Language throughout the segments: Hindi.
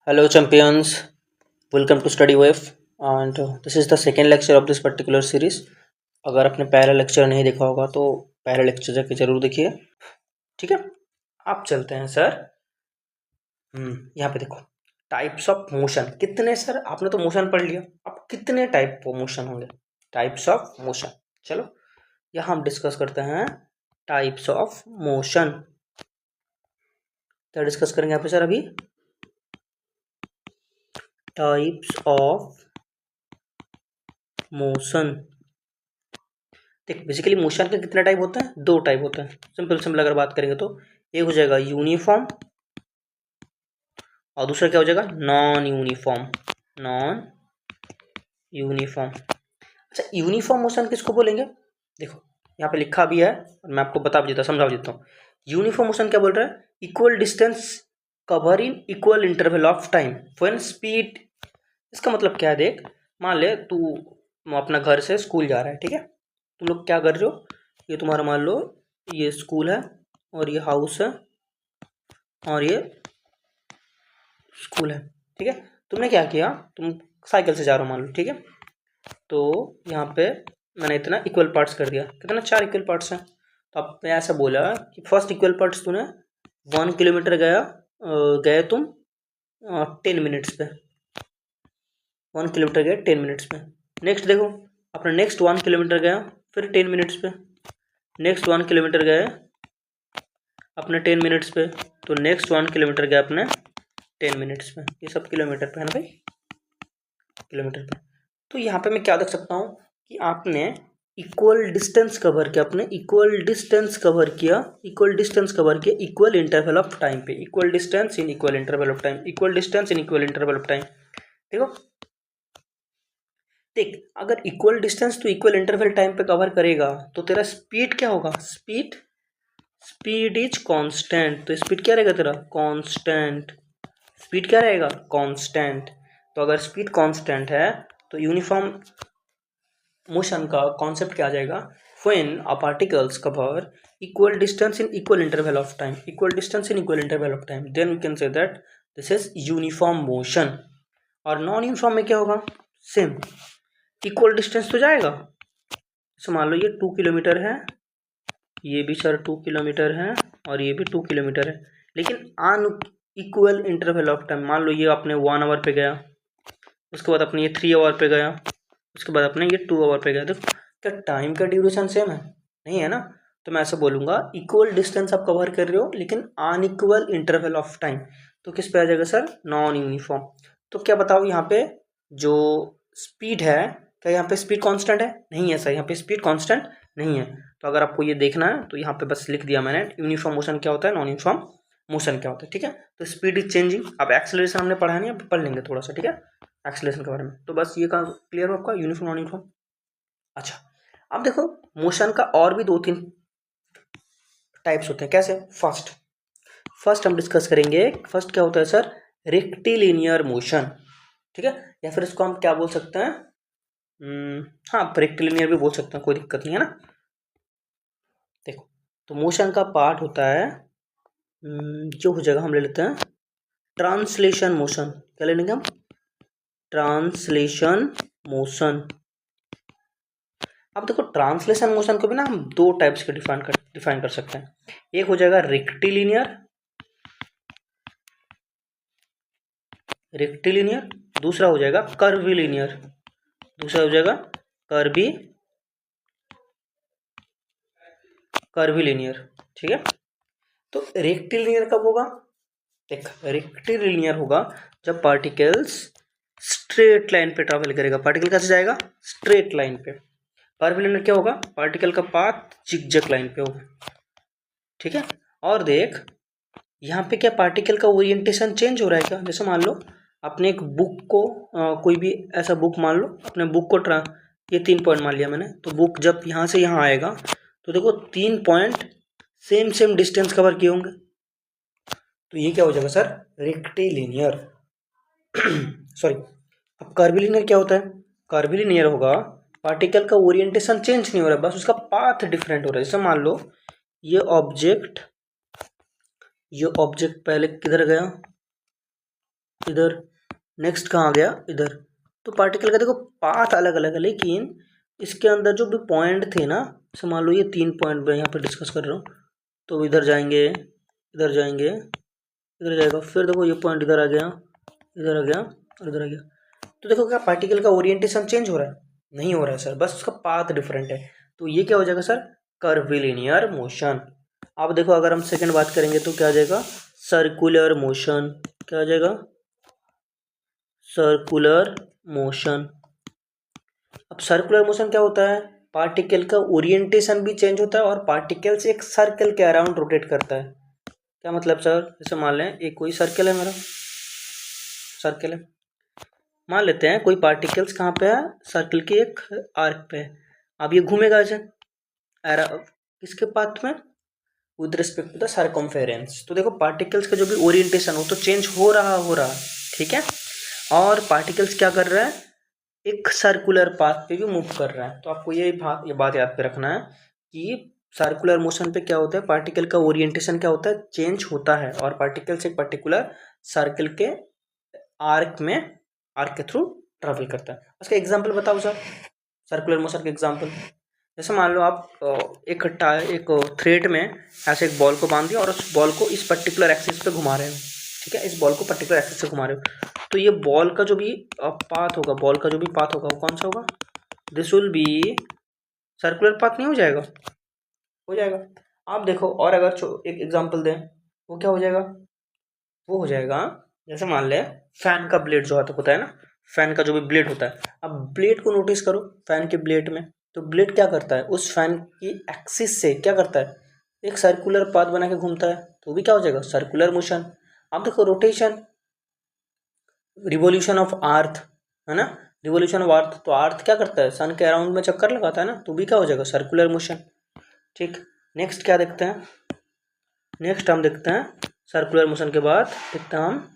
Hello, champions. Welcome to Study Wave, and this is the second lecture of this particular series. अगर आपने पहला लेक्चर नहीं देखा होगा तो पहला लेक्चर जाके जरूर देखिए। ठीक है, आप चलते हैं सर। यहाँ पे देखो, टाइप्स ऑफ मोशन कितने सर? आपने तो मोशन पढ़ लिया, अब कितने टाइप ऑफ मोशन होंगे? Types of motion. चलो यहाँ हम डिस्कस करते हैं टाइप्स ऑफ मोशन। क्या डिस्कस करेंगे यहाँ पे सर? अभी टाइप्स ऑफ मोशन। देख, बेसिकली मोशन के कितने टाइप होते हैं? दो टाइप होते हैं। सिंपल अगर बात करेंगे तो एक हो जाएगा यूनिफॉर्म और दूसरा क्या हो जाएगा? Non uniform. Non uniform. अच्छा, यूनिफॉर्म मोशन किसको बोलेंगे? देखो यहाँ पे लिखा भी है और मैं आपको बता भी देता, समझा देता हूँ। यूनिफॉर्म मोशन क्या बोल रहा है? Equal distance cover in equal interval of time when speed. इसका मतलब क्या है? देख, मान ले तू अपना घर से स्कूल जा रहा है, ठीक है? तुम लोग क्या कर रहे हो? ये तुम्हारा मान लो ये स्कूल है और ये हाउस है और ये स्कूल है, ठीक है? तुमने क्या किया, तुम साइकिल से जा रहे हो मान लो, ठीक है? तो यहाँ पे मैंने इतना इक्वल पार्ट्स कर दिया। कितना? 4 इक्वल पार्ट्स हैं। तो अब मैं ऐसा बोला कि फर्स्ट इक्वल पार्ट्स तूने 1 किलोमीटर गए तुम 10 मिनट्स पे। 1 किलोमीटर गए 10 मिनट्स पे। नेक्स्ट देखो, अपने नेक्स्ट 1 किलोमीटर गया फिर 10 मिनट्स पे। नेक्स्ट 1 किलोमीटर गए अपने 10 मिनट्स पे। तो नेक्स्ट 1 किलोमीटर गया अपने 10 मिनट्स पे। ये सब किलोमीटर पे है ना भाई, किलोमीटर पे। तो यहाँ पे मैं क्या देख सकता हूँ कि आपने इक्वल डिस्टेंस कवर किया, अपने इक्वल डिस्टेंस कवर किया, इक्वल डिस्टेंस कवर किया इक्वल इंटरवल ऑफ टाइम पे। Equal distance in equal interval of time, equal distance in equal interval of time. देखो देख, अगर इक्वल डिस्टेंस तो इक्वल इंटरवल टाइम पे कवर करेगा तो तेरा स्पीड क्या होगा? Speed is constant. तो स्पीड क्या रहेगा तेरा? कांस्टेंट। स्पीड क्या रहेगा? कांस्टेंट। तो अगर स्पीड कांस्टेंट है तो यूनिफॉर्म मोशन का कॉन्सेप्ट क्या आ जाएगा? When a particles cover equal distance in equal interval of time, equal distance in equal interval of time, then we can say that this is uniform motion. और नॉन यूनिफॉर्म में क्या होगा? सेम इक्वल डिस्टेंस तो जाएगा। तो मान लो ये 2 किलोमीटर है, ये भी सर 2 किलोमीटर है और ये भी 2 किलोमीटर है, लेकिन अन इक्वल इंटरवल ऑफ टाइम। मान लो ये अपने 1 आवर पे गया, उसके बाद अपने ये 3 आवर पे गया, उसके बाद अपने ये 2 आवर पे गया। देखो क्या टाइम का ड्यूरेशन सेम है? नहीं है ना। तो मैं ऐसा बोलूँगा इक्वल डिस्टेंस आप कवर कर रहे हो लेकिन अनइक्वल इंटरवल ऑफ टाइम। तो किस पे आ जाएगा सर? Non uniform. तो क्या बताओ यहाँ पे जो स्पीड है, क्या यहाँ पे स्पीड कांस्टेंट है? नहीं है सर, यहाँ पे स्पीड कांस्टेंट नहीं है। तो अगर आपको ये देखना है तो यहाँ पे बस लिख दिया मैंने, यूनिफॉर्म मोशन क्या होता है, नॉन यूनिफॉर्म मोशन क्या होता है, ठीक है? तो स्पीड इज चेंजिंग। अब एक्सेलरेशन हमने पढ़ा नहीं, अब पढ़ लेंगे थोड़ा सा, ठीक है, एक्सेलरेशन के बारे में। तो बस ये का क्लियर हो आपका, यूनिफॉर्म नॉन यूनिफॉर्म। अच्छा, अब देखो मोशन का और भी 2-3 टाइप्स होते हैं। कैसे? फर्स्ट हम डिस्कस करेंगे, फर्स्ट क्या होता है सर? रेक्टिलिनियर मोशन, ठीक है? या फिर इसको हम क्या बोल सकते हैं? हाँ, रेक्टिलिनियर भी बोल सकते हैं, कोई दिक्कत नहीं है ना। देखो, तो मोशन का पार्ट होता है जो हो जाएगा, हम ले लेते हैं ट्रांसलेशन मोशन। क्या ले लेंगे हम? Translation motion. अब देखो, ट्रांसलेशन मोशन को भी ना हम 2 टाइप्स के डिफाइन कर सकते हैं। एक हो जाएगा रेक्टिलिनियर, दूसरा हो जाएगा कर्विलिनियर। दूसरा हो जाएगा कर्विलिनियर, ठीक है? तो रेक्टिलिनियर कब होगा? देख, रेक्टिलिनियर होगा जब पार्टिकल्स स्ट्रेट लाइन पे ट्रैवल करेगा। पार्टिकल कैसे जाएगा? स्ट्रेट लाइन पे। कर्विलिनियर क्या होगा? पार्टिकल का पाथ जिगजैग लाइन पे होगा, ठीक है? और देख, यहाँ पे क्या पार्टिकल का ओरिएंटेशन चेंज हो रहा है क्या? जैसे मान लो अपने एक बुक को कोई भी ऐसा बुक मान लो, अपने बुक को ये 3 पॉइंट मान लिया मैंने। तो बुक जब यहाँ से यहाँ आएगा तो देखो 3 पॉइंट सेम डिस्टेंस कवर किए होंगे। तो ये क्या हो जाएगा सर? रेक्टिलिनियर। सॉरी, अब कर्विलिनियर क्या होता है? कर्विलिनियर होगा पार्टिकल का ओरिएंटेशन चेंज नहीं हो रहा है, बस उसका पाथ डिफरेंट हो रहा है। जैसे मान लो ये ऑब्जेक्ट पहले किधर गया? इधर, नेक्स्ट कहाँ आ गया इधर। तो पार्टिकल का देखो पाथ अलग अलग है, लेकिन इसके अंदर जो भी पॉइंट थे ना, जैसे मान लो ये 3 पॉइंट मैं यहाँ पे डिस्कस कर रहा हूँ, तो इधर जाएंगे, इधर जाएंगे, इधर जाएगा, फिर देखो ये पॉइंट इधर आ गया, इधर आ गया और इधर आ गया। तो देखो क्या पार्टिकल का ओरिएंटेशन चेंज हो रहा है? नहीं हो रहा है सर, बस उसका पाथ डिफरेंट है। तो ये क्या हो जाएगा सर? Curvilinear motion. अब देखो अगर हम सेकंड बात करेंगे तो क्या आ जाएगा? Circular motion. क्या आ जाएगा? Circular motion. अब सर्कुलर मोशन क्या होता है? पार्टिकल का ओरिएंटेशन भी चेंज होता है और पार्टिकल्स एक सर्कल के अराउंड रोटेट करता है। क्या मतलब सर? जैसे मान लें एक कोई सर्कल है, मेरा सर्कल है, मान लेते हैं कोई पार्टिकल्स कहाँ पे है? सर्कल के एक आर्क पे है। अब ये घूमेगा ऐसे किसके पाथ में? With respect to the circumference. तो देखो पार्टिकल्स का जो भी ओरिएंटेशन हो तो चेंज हो रहा, ठीक है। और पार्टिकल्स क्या कर रहा है? एक सर्कुलर पाथ पे भी मूव कर रहा है। तो आपको ये बात याद पे रखना है कि सर्कुलर मोशन पे क्या होता है, पार्टिकल का ओरिएंटेशन क्या होता है? चेंज होता है, और पार्टिकल्स एक पर्टिकुलर सर्कल के आर्क के थ्रू ट्रेवल करता है। उसका एग्जांपल बताओ सर, सर्कुलर मोशन के एग्जांपल। जैसे मान लो आप एक थ्रेड में ऐसे एक बॉल को बांध दिया और उस बॉल को इस पर्टिकुलर एक्सिस पे घुमा रहे हो, ठीक है, इस बॉल को पर्टिकुलर एक्सिस से घुमा रहे हो। तो ये बॉल का जो भी पाथ होगा, बॉल का जो भी पाथ होगा वो कौन सा होगा? This will be circular path. नहीं हो जाएगा? हो जाएगा। आप देखो, और अगर एक एग्जांपल दें, वो क्या हो जाएगा? वो हो जाएगा, जैसे मान ले फैन का ब्लेड जो होता है ना, फैन का जो भी ब्लेड होता है, अब ब्लेड को नोटिस करो, फैन के ब्लेड में, तो ब्लेड क्या करता है? उस फैन की एक्सिस से क्या करता है? एक सर्कुलर पाथ बना के घूमता है, तो भी क्या हो जाएगा? Circular motion. अब देखो रोटेशन, रिवोल्यूशन ऑफ अर्थ, है ना, रिवोल्यूशन ऑफ अर्थ, तो अर्थ क्या करता है? सन के अराउंड में चक्कर लगाता है ना, तो भी क्या हो जाएगा? Circular motion. ठीक, नेक्स्ट क्या देखते हैं? नेक्स्ट हम देखते हैं सर्कुलर मोशन के बाद देखते हैं हम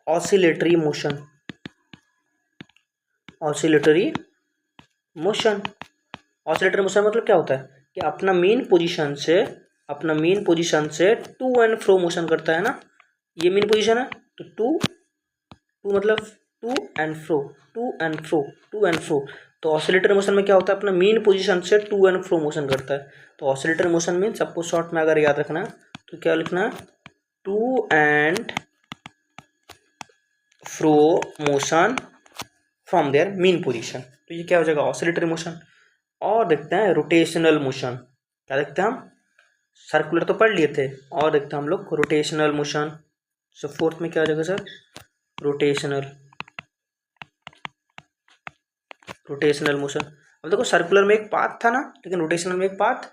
oscillatory motion. Oscillatory motion, oscillatory motion मतलब क्या होता है कि अपना मेन पोजीशन से टू एंड फ्रो मोशन करता है ना। ये मेन पोजीशन है, तो टू टू मतलब to and fro, to and fro, to and fro. तो ऑसिलेटरी मोशन में क्या होता है? अपना मेन पोजीशन से टू एंड फ्रो मोशन करता है। तो ऑसिलेटरी मोशन मीन, सबको शॉर्ट में अगर याद रखना है तो क्या लिखना है? To and fro motion from their main position. तो ये क्या हो जाएगा? Oscillatory motion. और देखते हैं रोटेशनल मोशन। क्या देखते हैं हम? सर्कुलर तो पढ़ लिए थे, और देखते हैं हम लोग रोटेशनल मोशन। सो फोर्थ में क्या हो जाएगा सर? Rotational motion. अब देखो सर्कुलर में एक पाथ था ना, लेकिन रोटेशनल में एक पाथ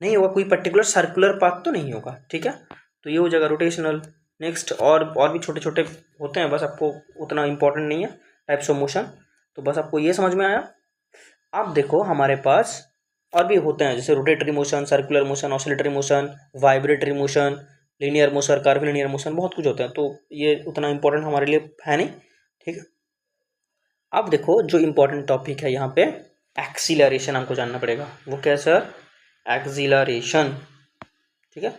नहीं होगा, कोई पर्टिकुलर सर्कुलर पाथ तो नहीं होगा, ठीक है। तो ये हो जाएगा रोटेशनल। नेक्स्ट और भी छोटे छोटे होते हैं, बस आपको उतना इंपॉर्टेंट नहीं है टाइप्स ऑफ मोशन, तो बस आपको ये समझ में आया। अब देखो हमारे पास और भी होते हैं, जैसे rotatory motion, circular motion, oscillatory motion, vibratory motion, linear motion, curvilinear motion, बहुत कुछ होता है, तो ये उतना इंपॉर्टेंट हमारे लिए है नहीं, ठीक है। अब देखो जो इंपॉर्टेंट टॉपिक है यहाँ पे, एक्सीलरेशन हमको जानना पड़ेगा। वो क्या है सर? एक्सीलरेशन, ठीक है।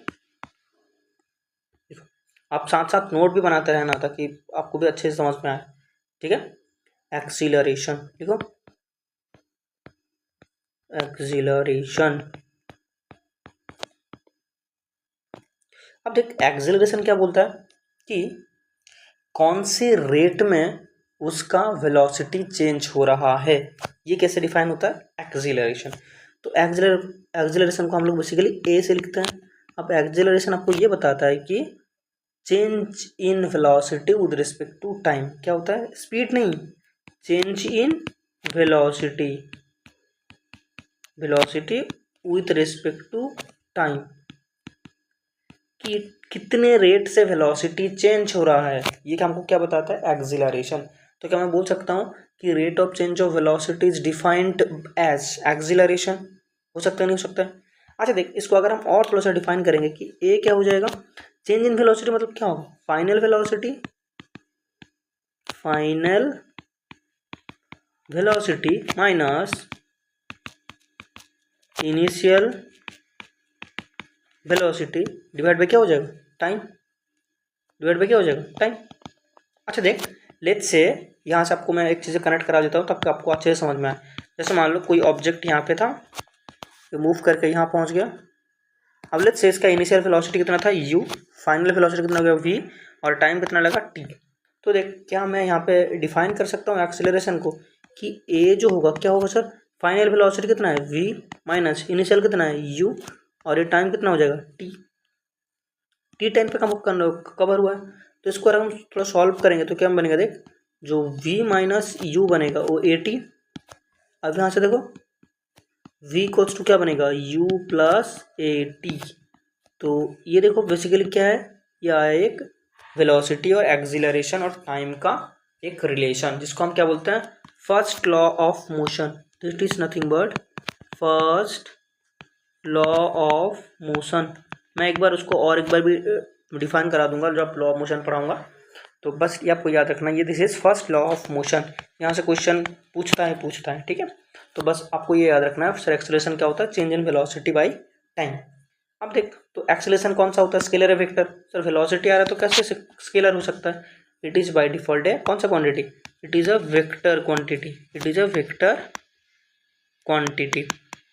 देखो आप साथ साथ नोट भी बनाते रहना ताकि आपको भी अच्छे से समझ में आए, ठीक है। एक्सीलरेशन देखो, एक्सीलरेशन। अब देख एक्सीलरेशन क्या बोलता है कि कौन से रेट में उसका वेलोसिटी चेंज हो रहा है, ये कैसे डिफाइन होता है? एक्सीलरेशन। तो एक्सीलरेशन को हम लोग बेसिकली ए से लिखते हैं। अब एक्सीलरेशन आपको ये बताता है कि change in velocity with respect to time. क्या होता है? स्पीड नहीं, change in velocity with respect to time, कि कितने रेट से वेलोसिटी चेंज हो रहा है, ये हमको क्या बताता है? एक्सीलरेशन। तो क्या मैं बोल सकता हूँ कि rate of change of velocity is defined as acceleration? हो सकता है, नहीं हो सकता है? अच्छा देख, इसको अगर हम और थोड़ा सा डिफाइन करेंगे कि ए क्या हो जाएगा? चेंज इन वेलोसिटी मतलब क्या होगा? Final velocity minus initial velocity divide by क्या हो जाएगा? टाइम डिवाइड बाई क्या हो जाएगा, टाइम। अच्छा देख, लेट्स से यहाँ से आपको मैं एक चीज़ कनेक्ट करा देता हूँ तब आपको अच्छे से समझ में आए। जैसे मान लो कोई ऑब्जेक्ट यहाँ पे था, मूव करके यहाँ पहुँच गया। अब लेट्स से इसका इनिशियल वेलोसिटी कितना था u, फाइनल वेलोसिटी कितना हो गया v, और टाइम कितना लगा t। तो देख, क्या मैं यहाँ पे डिफाइन कर सकता हूँ एक्सेलरेशन को कि a जो होगा क्या होगा सर, फाइनल वेलोसिटी कितना है v माइनस इनिशियल कितना है u, और ये टाइम कितना हो जाएगा t टाइम पे कवर हुआ है। तो इसको अगर हम थोड़ा सॉल्व करेंगे तो क्या बनेगा, देख जो v माइनस u बनेगा वो at। अब यहाँ से देखो v इक्वल्स टू क्या बनेगा, u प्लस at। तो ये देखो बेसिकली क्या है, यह एक वेलोसिटी और एक्सिलरेशन और टाइम का एक रिलेशन, जिसको हम क्या बोलते हैं, first law of motion. This is nothing but first law of motion. मैं एक बार उसको और एक बार भी डिफाइन करा दूंगा जब लॉ ऑफ मोशन पढ़ाऊंगा। तो बस ये आपको याद रखना, ये this is first law of motion. यहाँ से क्वेश्चन पूछता है, ठीक है। तो बस आपको ये याद रखना है, सर एक्सेलरेशन क्या होता है, change in velocity by time. अब देख, तो एक्सेलरेशन कौन सा होता है, स्केलर है वेक्टर। सर वेलोसिटी आ रहा है तो कैसे स्केलर हो सकता है, इट इज़ बाय डिफॉल्ट है कौन सा quantity, it is a vector quantity, it is a vector quantity,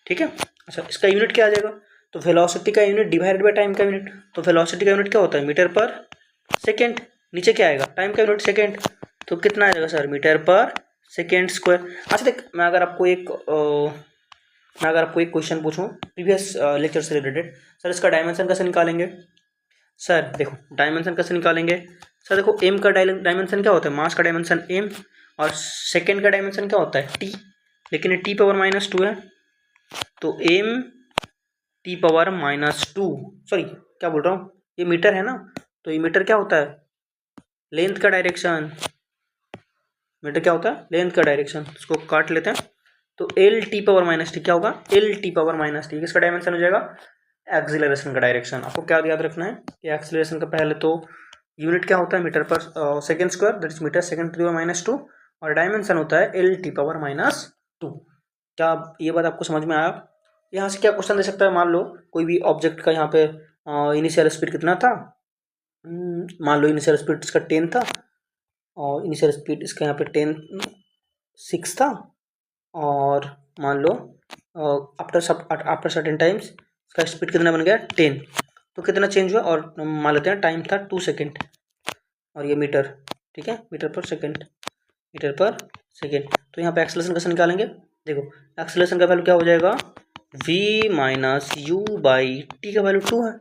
ठीक है। अच्छा, इसका यूनिट क्या आ जाएगा, तो वेलोसिटी का यूनिट डिवाइडेड बाय टाइम का यूनिट। तो वेलोसिटी का यूनिट क्या होता है, मीटर पर सेकेंड। नीचे क्या आएगा, टाइम का यूनिट सेकेंड। तो कितना आ जाएगा सर, मीटर पर सेकेंड स्क्वायर। अच्छा देख, मैं अगर आपको एक क्वेश्चन पूछूं प्रीवियस लेक्चर से रिलेटेड, सर इसका डायमेंशन कैसे निकालेंगे। सर देखो, डायमेंशन कैसे निकालेंगे, सर देखो एम का डायमेंशन क्या होता है, मास का डायमेंशन एम, और सेकेंड का डायमेंशन क्या होता है टी, लेकिन ये टी पावर -2 है। तो एम टी पावर -2, सॉरी क्या बोल रहा हूँ, ये मीटर है ना, तो ये मीटर क्या होता है, लेंथ का डायरेक्शन। मीटर क्या होता है, लेंथ का डायरेक्शन। इसको काट लेते हैं, तो एल टी पावर -t क्या होगा, एल टी पावर -t किसका डायमेंशन हो जाएगा, एक्सिलरेशन का डायरेक्शन। आपको क्या याद रखना है कि एक्सिलरेशन का पहले तो यूनिट क्या होता है, मीटर पर second square, that is metre second to the power -2, और डायमेंशन होता है एल टी पावर -2। क्या ये बात आपको समझ में आया। यहाँ से क्या क्वेश्चन दे सकता है, मान लो कोई भी ऑब्जेक्ट का यहाँ पे इनिशियल स्पीड कितना था, मान लो इनिशियल स्पीड इसका 10 था, और इनिशियल स्पीड इसका यहाँ पे 6 था, और मान लो आफ्टर सर्टेन टाइम्स इसका स्पीड कितना बन गया 10। तो कितना चेंज हुआ, और मान लेते हैं टाइम था 2 सेकेंड, और ये मीटर, ठीक है, मीटर पर सेकेंड, मीटर पर सेकेंड। तो यहाँ पे एक्सेलरेशन कैसे निकालेंगे, देखो एक्सेलरेशन का वैल्यू क्या हो जाएगा, v minus u by t का वैल्यू 2 है,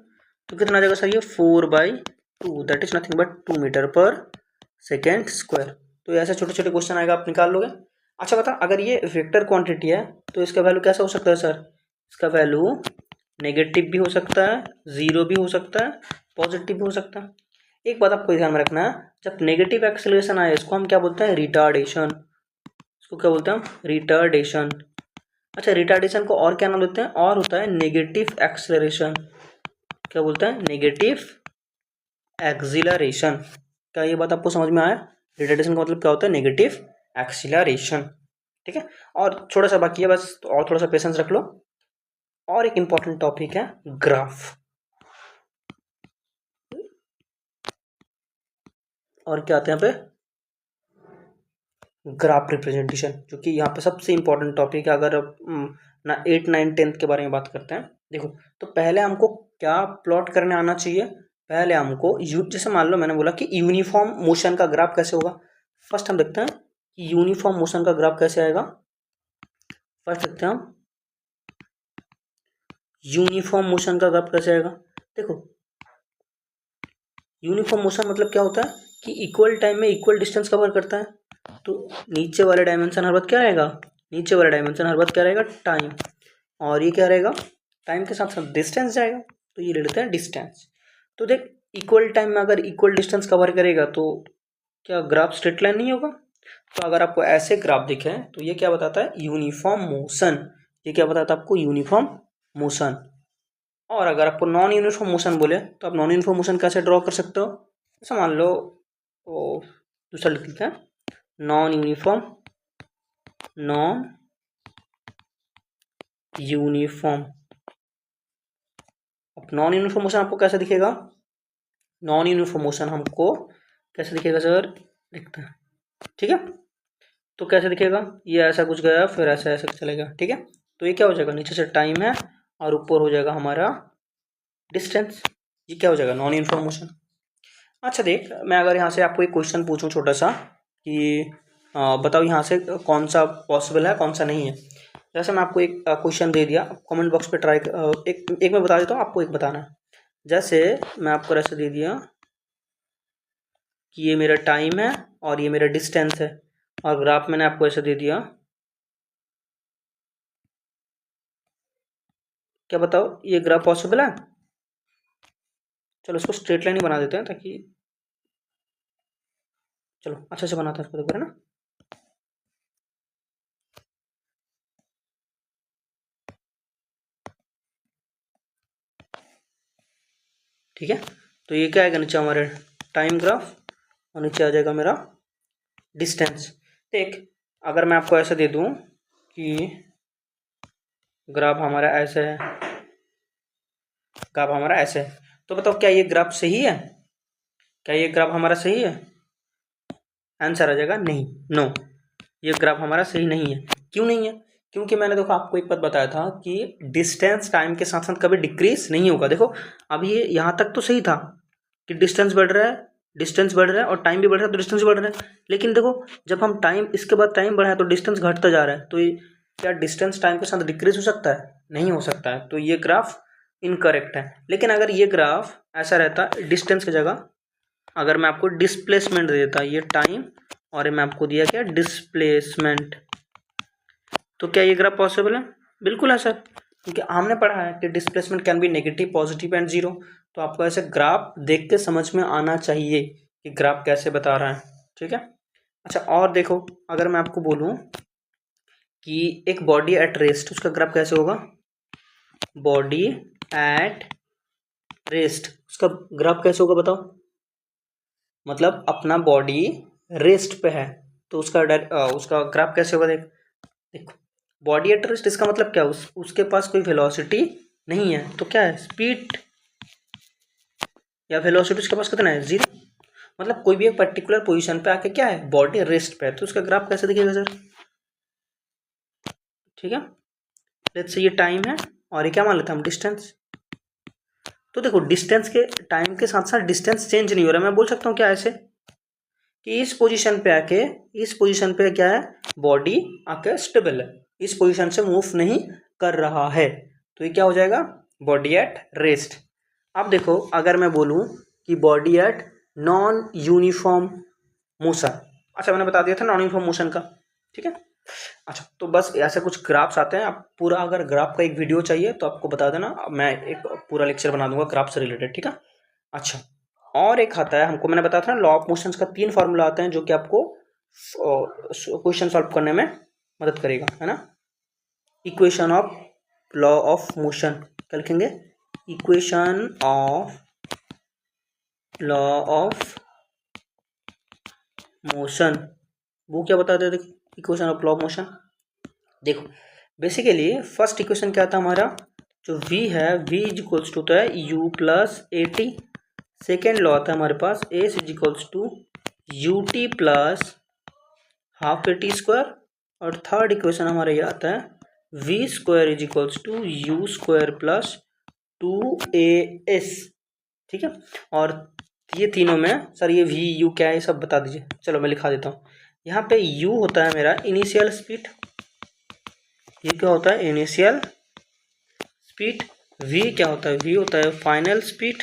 तो कितना आ जाएगा सर, ये 4/2, that is nothing but 2 metre पर सेकेंड स्क्वायर। तो ऐसे छोटे छोटे क्वेश्चन आएगा, आप निकाल लोगे। अच्छा बता, अगर ये वेक्टर क्वांटिटी है तो इसका वैल्यू कैसा हो सकता है सर, इसका वैल्यू नेगेटिव भी हो सकता है, जीरो भी हो सकता है, पॉजिटिव भी हो सकता है। एक बात आपको ध्यान में रखना है, जब नेगेटिव एक्सेलरेशन आए इसको हम क्या बोलते हैं, रिटार्डेशन। इसको क्या बोलते हैं हम, रिटार्डेशन। अच्छा, रिटार्डेशन को और क्या नाम देते हैं, और होता है नेगेटिव एक्सेलरेशन। क्या बोलते हैं, नेगेटिव एक्सिलरेशन। क्या ये बात आपको समझ में आया, रिटार्डेशन का मतलब क्या होता है, नेगेटिव एक्सिलरेशन, ठीक है। और थोड़ा सा बाकी है बस, तो और थोड़ा सा पेशेंस रख लो। और एक इंपॉर्टेंट टॉपिक है ग्राफ, और क्या आते हैं यहाँ पे, ग्राफ रिप्रेजेंटेशन, जो कि यहाँ पे सबसे इंपॉर्टेंट टॉपिक है अगर ना 8, 9, 10 के बारे में बात करते हैं। देखो, तो पहले हमको क्या प्लॉट करने आना चाहिए, पहले हमको जैसे मान लो मैंने बोला कि यूनिफॉर्म मोशन का ग्राफ कैसे होगा। फर्स्ट हम देखते हैं कि यूनिफॉर्म मोशन का ग्राफ कैसे आएगा। फर्स्ट देखते हैं हम यूनिफॉर्म मोशन का ग्राफ कैसे आएगा। देखो, यूनिफॉर्म मोशन मतलब क्या होता है कि इक्वल टाइम में इक्वल डिस्टेंस कवर करता है। तो नीचे वाले डायमेंशन हर बात क्या रहेगा, नीचे वाला डायमेंशन हर बात क्या रहेगा, टाइम, और ये क्या रहेगा, टाइम के साथ साथ डिस्टेंस जाएगा, तो ये ले लेते हैं डिस्टेंस। तो देख, इक्वल टाइम में अगर इक्वल डिस्टेंस कवर करेगा तो क्या ग्राफ स्ट्रेट लाइन नहीं होगा। तो अगर आपको ऐसे ग्राफ दिखे तो ये क्या बताता है, यूनिफॉर्म मोशन। ये क्या बताता है आपको, यूनिफॉर्म मोशन। और अगर आपको नॉन यूनिफॉर्म मोशन बोले तो आप नॉन यूनिफॉर्म मोशन कैसे ड्रॉ कर सकते हो, जैसे मान लो दूसरा लिख लेते हैं, नॉन यूनिफॉर्म अब नॉन यूनिफॉर्म मोशन आपको कैसे दिखेगा, नॉन यूनिफॉर्म मोशन हमको कैसे दिखेगा सर, दिखता है, ठीक है। तो कैसे दिखेगा, ये ऐसा कुछ गया फिर ऐसा ऐसा चलेगा, ठीक है। तो ये क्या हो जाएगा, नीचे से टाइम है और ऊपर हो जाएगा हमारा डिस्टेंस, ये क्या हो जाएगा, नॉन यूनिफॉर्म मोशन। अच्छा देख, मैं अगर यहाँ से आपको एक क्वेश्चन पूछूं छोटा सा कि बताओ यहाँ से कौन सा पॉसिबल है कौन सा नहीं है। जैसे मैं आपको एक क्वेश्चन दे दिया, कमेंट बॉक्स पे ट्राई एक मैं बता देता हूँ, आपको एक बताना है। जैसे मैं आपको ऐसे दे दिया कि ये मेरा टाइम है और ये मेरा डिस्टेंस है, और ग्राफ मैंने आपको ऐसे दे दिया, क्या बताओ ये ग्राफ पॉसिबल है। चलो इसको स्ट्रेट लाइन ही बना देते हैं ताकि, चलो अच्छा से बनाते हैं इसको, देखो है ना। ठीक है, तो ये क्या आएगा नीचे हमारे टाइम ग्राफ और नीचे आ जाएगा मेरा डिस्टेंस। देख, अगर मैं आपको ऐसे दे दूं कि ग्राफ हमारा ऐसे है, ग्राफ हमारा ऐसे है, तो बताओ क्या ये ग्राफ सही है, क्या ये ग्राफ हमारा सही है। आंसर आ जाएगा नहीं, नो, ये ग्राफ हमारा सही नहीं है। क्यों नहीं है, क्योंकि मैंने देखो आपको एक बात बताया था कि डिस्टेंस टाइम के साथ साथ कभी डिक्रीज नहीं होगा। देखो अब ये यहाँ तक तो सही था कि डिस्टेंस बढ़ रहा है, डिस्टेंस बढ़ रहा है और टाइम भी बढ़ रहा है तो डिस्टेंस बढ़ रहा है, लेकिन देखो जब हम टाइम इसके बाद टाइम बढ़ा है तो डिस्टेंस घटता जा रहा है। तो ये क्या डिस्टेंस टाइम के साथ डिक्रीज हो सकता है, नहीं हो सकता है, तो ये ग्राफ इनकरेक्ट है। लेकिन अगर ये ग्राफ ऐसा रहता डिस्टेंस की जगह, अगर मैं आपको डिस्प्लेसमेंट दे देता, ये टाइम और मैं आपको दिया क्या डिस्प्लेसमेंट, तो क्या ये ग्राफ पॉसिबल है, बिल्कुल है सर, क्योंकि हमने पढ़ा है कि displacement can be negative positive and zero. तो आपको ऐसे ग्राफ देख के समझ में आना चाहिए कि ग्राफ कैसे बता रहा है, ठीक है। अच्छा और देखो, अगर मैं आपको बोलूं कि एक बॉडी एट रेस्ट, उसका ग्राफ कैसे होगा, बॉडी एट रेस्ट उसका ग्राफ कैसे होगा बताओ, मतलब अपना बॉडी रेस्ट पे है तो उसका ग्राफ कैसे होगा। देखो बॉडी एट रेस्ट, इसका मतलब क्या, उसके पास कोई वेलोसिटी नहीं है, तो क्या है स्पीड या वेलोसिटी उसके पास कितना है, जीरो। मतलब कोई भी एक पर्टिकुलर पोजीशन पे आके क्या है, बॉडी रेस्ट पे है, तो उसका ग्राफ कैसे दिखेगा सर, ठीक है। लेट्स से ये टाइम है और ये क्या मान लेते हैं हम, डिस्टेंस। तो देखो डिस्टेंस के टाइम के साथ साथ डिस्टेंस चेंज नहीं हो रहा, मैं बोल सकता हूँ क्या ऐसे कि इस पोजीशन पे आके, इस पोजीशन पे क्या है, बॉडी आके स्टेबल है, इस पोजीशन से मूव नहीं कर रहा है, तो ये क्या हो जाएगा, बॉडी एट रेस्ट। अब देखो अगर मैं बोलूं कि body at non uniform motion, अच्छा मैंने बता दिया था नॉन यूनिफॉर्म मोशन का, ठीक है। अच्छा तो बस ऐसे कुछ ग्राफ्स आते हैं, आप पूरा अगर ग्राफ का एक वीडियो चाहिए तो आपको बता देना, मैं एक पूरा लेक्चर बना दूंगा ग्राफ से रिलेटेड, ठीक है। अच्छा और एक आता है हमको, मैंने बताया था ना लॉ ऑफ मोशंस का 3 फार्मूला आते हैं जो कि आपको क्वेश्चन सॉल्व करने में मदद करेगा, है ना। Equation of law of motion क्या लिखेंगे, equation of law of motion, वो क्या बताते हैं, देखो equation of law of motion. देखो बेसिकली फर्स्ट इक्वेशन क्या था हमारा, जो v है, v इज इक्वल्स टू होता है u plus a t. Second law आता है हमारे पास s is equals to u t plus half a t square. और थर्ड इक्वेशन हमारा ये आता है v square is equals to u square plus two a s, ठीक है। और ये तीनों में सर ये वी यू क्या है, ये सब बता दीजिए। चलो मैं लिखा देता हूँ, यहाँ पे u होता है मेरा इनिशियल स्पीड, ये क्या होता है इनिशियल स्पीड, v क्या होता है, v होता है फाइनल स्पीड,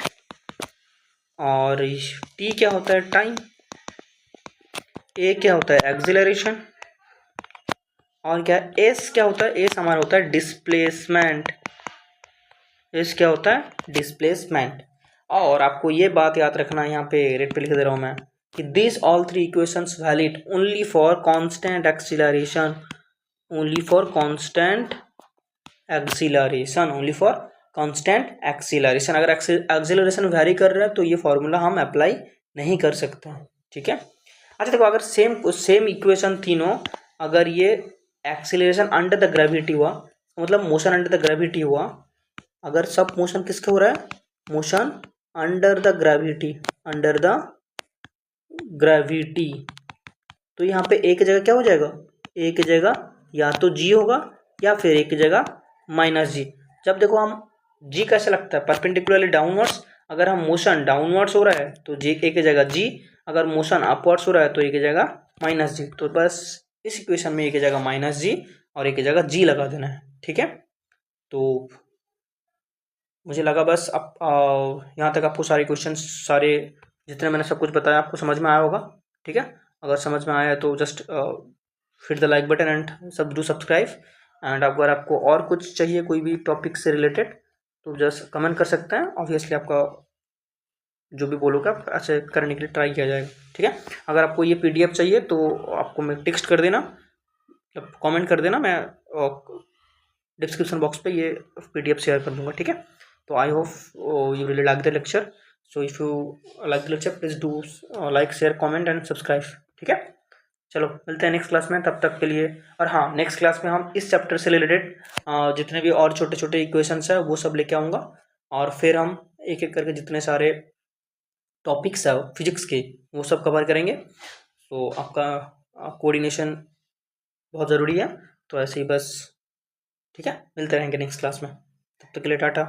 और t क्या होता है टाइम, a क्या होता है एक्सिलरेशन, और क्या s क्या होता है, s हमारा होता है डिस्प्लेसमेंट, s क्या होता है डिस्प्लेसमेंट। और आपको ये बात याद रखना, यहाँ पे रेड पे लिख दे रहा हूँ मैं कि this all three equations valid only for constant acceleration, only for constant acceleration, only for constant acceleration. अगर एक्सिलरेशन वेरी कर रहा है तो ये फॉर्मूला हम अप्लाई नहीं कर सकते हैं, ठीक है। अच्छा देखो अगर सेम इक्वेशन तीनों, अगर ये एक्सिलरेशन अंडर द ग्रेविटी हुआ, मतलब मोशन अंडर द ग्रेविटी हुआ, अगर सब मोशन किसके हो रहा है, motion under the gravity, under the gravity. तो यहाँ पे एक जगह क्या हो जाएगा, एक जगह या तो जी होगा या फिर एक जगह माइनस जी। जब देखो हम जी कैसे लगता है, परपेंडिकुलरली डाउनवर्ड्स, अगर हम मोशन डाउनवर्ड्स हो रहा है तो जी एक जगह जी, अगर मोशन अपवर्ड्स हो रहा है तो एक जगह माइनस जी। तो बस इस इक्वेशन में एक जगह माइनस जी और एक जगह जी लगा देना है, ठीक है। तो मुझे लगा बस अब यहाँ तक आपको सारे क्वेश्चन, सारे जितने मैंने सब कुछ बताया आपको समझ में आया होगा, ठीक है। अगर समझ में आया तो just hit the like button and सब डू सब्सक्राइब। एंड अगर आपको और कुछ चाहिए कोई भी टॉपिक से रिलेटेड तो जस्ट कमेंट कर सकते हैं। ऑब्वियसली आपका जो भी बोलोगे आप ऐसे करने के लिए ट्राई किया जाएगा, ठीक है। अगर आपको ये पीडीएफ चाहिए तो आपको मैं टेक्स्ट कर देना, मतलब कमेंट कर देना, मैं डिस्क्रिप्शन बॉक्स पे ये पीडीएफ शेयर कर दूंगा, ठीक है। तो I hope you really like the lecture. So if you like the lecture please do like share comment and subscribe, ठीक है। चलो मिलते हैं नेक्स्ट क्लास में, तब तक के लिए। और हाँ, नेक्स्ट क्लास में हम इस चैप्टर से रिलेटेड जितने भी और छोटे छोटे इक्वेशंस है वो सब लेके आऊँगा, और फिर हम एक एक करके जितने सारे टॉपिक्स है फिजिक्स के वो सब कवर करेंगे। तो आपका कोऑर्डिनेशन बहुत ज़रूरी है, तो ऐसे ही बस, ठीक है। मिलते रहेंगे नेक्स्ट क्लास में, तब तक के लिए टाटा।